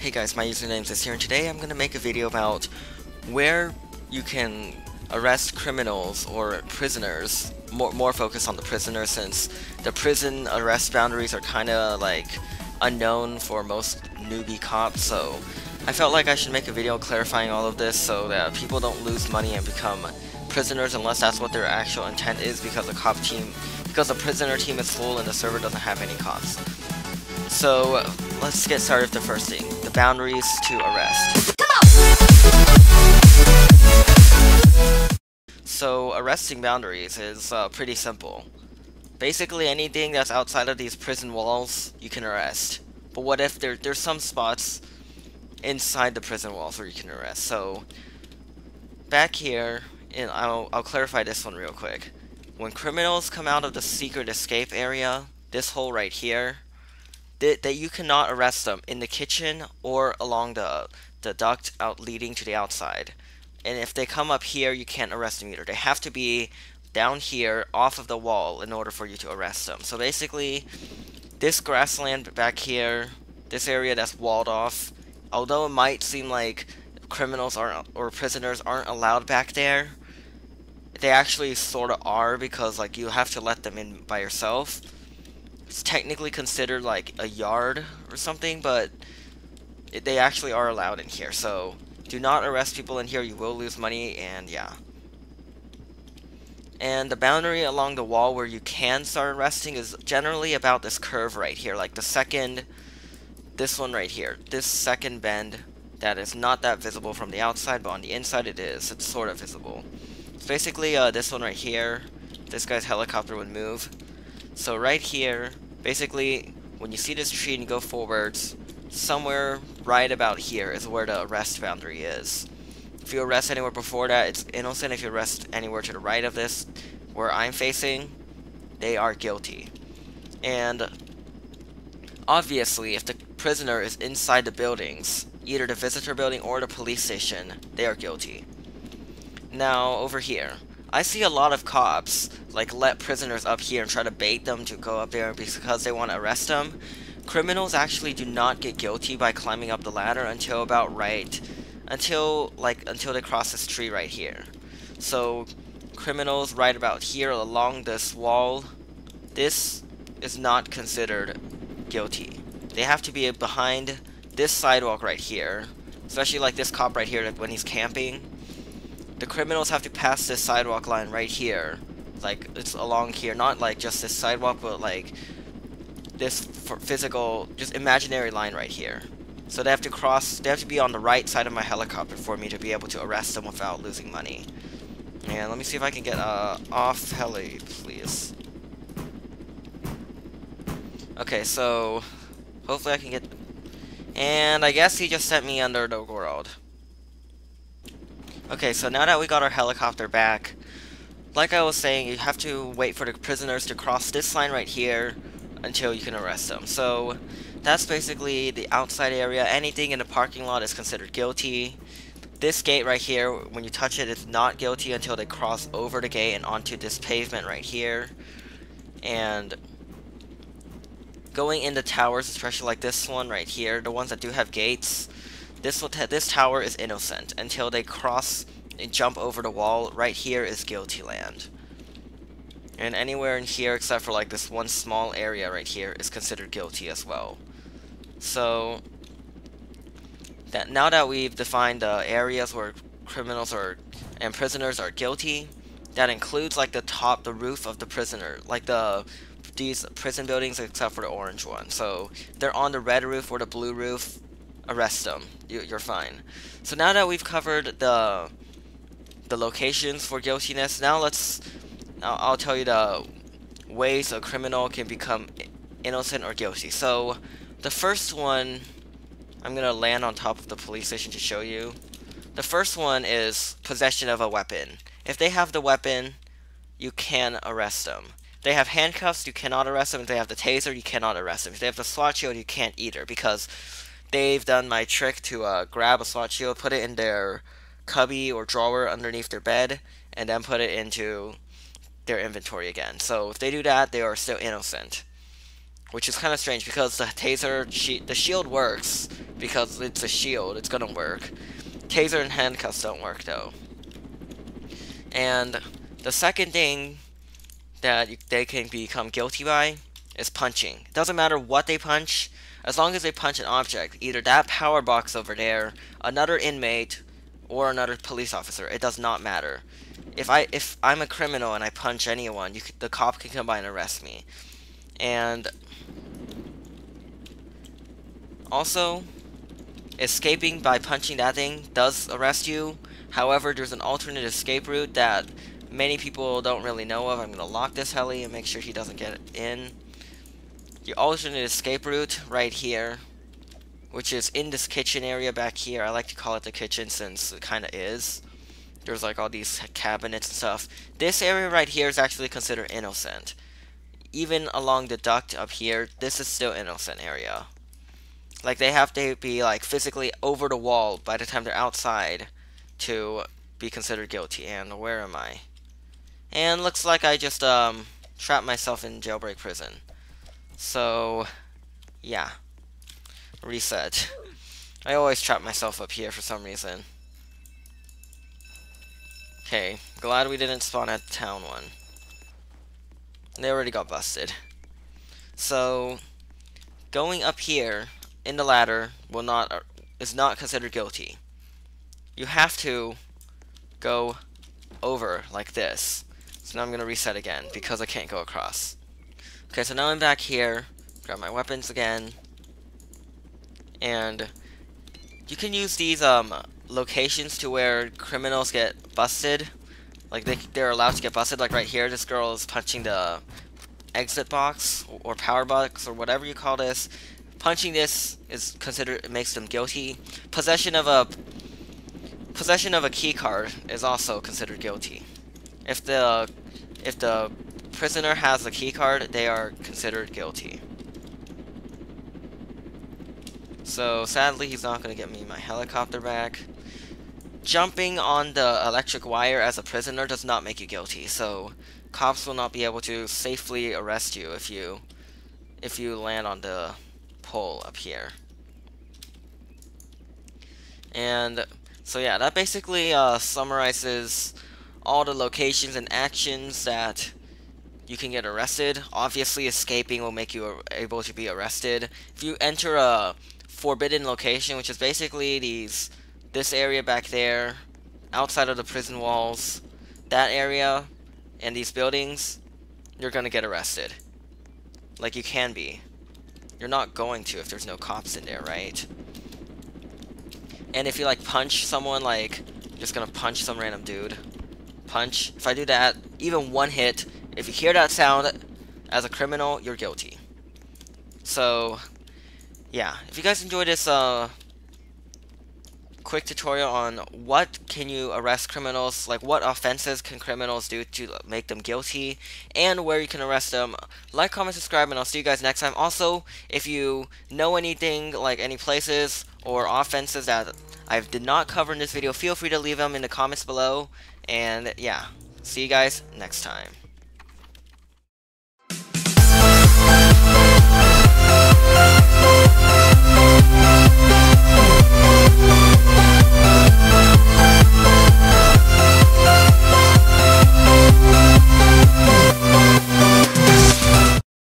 Hey guys, my username is here, and today I'm going to make a video about where you can arrest criminals or prisoners, more focused on the prisoners since the prison arrest boundaries are kind of like unknown for most newbie cops, so I felt like I should make a video clarifying all of this so that people don't lose money and become prisoners unless that's what their actual intent is, because the prisoner team is full and the server doesn't have any cops. So let's get started with the first thing, the boundaries to arrest. So arresting boundaries is pretty simple. Basically anything that's outside of these prison walls you can arrest. But what if there's some spots inside the prison walls where you can arrest? So back here, and I'll clarify this one real quick. When criminals come out of the secret escape area, this hole right here, that you cannot arrest them in the kitchen or along the duct out leading to the outside. And if they come up here, you can't arrest them either. They have to be down here off of the wall in order for you to arrest them. So basically, this grassland back here, this area that's walled off, although it might seem like criminals or prisoners aren't allowed back there, they actually sort of are, because like you have to let them in by yourself. It's technically considered like a yard or something, but they actually are allowed in here. So do not arrest people in here, you will lose money, and yeah. And the boundary along the wall where you can start arresting is generally about this curve right here, like this one right here, this second bend that is not that visible from the outside, but on the inside it is. It's sort of visible. It's basically this one right here. This guy's helicopter would move. So right here, basically, when you see this tree and you go forwards, somewhere right about here is where the arrest boundary is. If you arrest anywhere before that, it's innocent. If you arrest anywhere to the right of this, where I'm facing, they are guilty. And obviously, if the prisoner is inside the buildings, either the visitor building or the police station, they are guilty. Now, over here, I see a lot of cops like let prisoners up here and try to bait them to go up there because they want to arrest them. Criminals actually do not get guilty by climbing up the ladder until they cross this tree right here. So criminals right about here along this wall, this is not considered guilty. They have to be behind this sidewalk right here, especially like this cop right here when he's camping. The criminals have to pass this sidewalk line right here, like it's along here, not like just this sidewalk, but like this physical, just imaginary line right here. So they have to be on the right side of my helicopter for me to be able to arrest them without losing money. And let me see if I can get off heli, please. Okay, so hopefully I can get, and I guess he just sent me under the world. Okay, so now that we got our helicopter back, like I was saying, you have to wait for the prisoners to cross this line right here until you can arrest them. So that's basically the outside area. Anything in the parking lot is considered guilty. This gate right here, when you touch it, it's not guilty until they cross over the gate and onto this pavement right here. And going into towers, especially like this one right here, the ones that do have gates, this tower is innocent until they cross and jump over the wall. Right here is guilty land. And anywhere in here except for like this one small area right here is considered guilty as well. So now that we've defined the areas where criminals and prisoners are guilty, that includes like the roof of the prisoner, like these prison buildings except for the orange one. So if they're on the red roof or the blue roof, arrest them. You're fine. So now that we've covered the locations for guiltiness, now I'll tell you the ways a criminal can become innocent or guilty. So the first one, I'm gonna land on top of the police station to show you. The first one is possession of a weapon. If they have the weapon, you can arrest them. If they have handcuffs, you cannot arrest them. If they have the taser, you cannot arrest them. If they have the SWAT shield, you can't either, because they've done my trick to grab a SWAT shield, put it in their cubby or drawer underneath their bed, and then put it into their inventory again. So if they do that, they are still innocent. which is kind of strange because the taser, the shield works, because it's a shield. It's gonna work. Taser and handcuffs don't work though. And the second thing that they can become guilty by is punching. It doesn't matter what they punch, as long as they punch an object, either that power box over there, another inmate, or another police officer. It does not matter. If I'm a criminal and I punch anyone, the cop can come by and arrest me. And also, escaping by punching that thing does arrest you. However, there's an alternate escape route that many people don't really know of. I'm going to lock this heli and make sure he doesn't get in. The alternate escape route right here, which is in this kitchen area back here. I like to call it the kitchen since it kind of is. There's like all these cabinets and stuff. This area right here is actually considered innocent. Even along the duct up here, this is still innocent area. Like, they have to be like physically over the wall by the time they're outside to be considered guilty. And where am I? And looks like I just trapped myself in jailbreak prison. So yeah, reset. I always trap myself up here for some reason. Okay, glad we didn't spawn at the town one. They already got busted. So going up here in the ladder is not considered guilty. You have to go over like this. So now I'm gonna reset again because I can't go across. Okay, so now I'm back here. Grab my weapons again. And you can use these locations to where criminals get busted. Like they're allowed to get busted. Like right here, this girl is punching the exit box or power box or whatever you call this. Punching this is considered, it makes them guilty. Possession of a key card is also considered guilty. If the prisoner has a key card, they are considered guilty. So sadly, he's not going to get me my helicopter back. Jumping on the electric wire as a prisoner does not make you guilty, so cops will not be able to safely arrest you if you land on the pole up here. And so yeah, that basically summarizes all the locations and actions that you can get arrested. Obviously, escaping will make you able to be arrested. If you enter a forbidden location, which is basically this area back there, outside of the prison walls, that area, and these buildings, you're gonna get arrested. Like, you can be. You're not going to if there's no cops in there, right? And if you, like, punch someone, like, you're just gonna punch some random dude. Punch. If I do that, even one hit, if you hear that sound as a criminal, you're guilty. So, yeah. If you guys enjoyed this quick tutorial on what can you arrest criminals, like what offenses can criminals do to make them guilty, and where you can arrest them, like, comment, subscribe, and I'll see you guys next time. Also, if you know anything, like any places or offenses that I did not cover in this video, feel free to leave them in the comments below. And yeah, see you guys next time.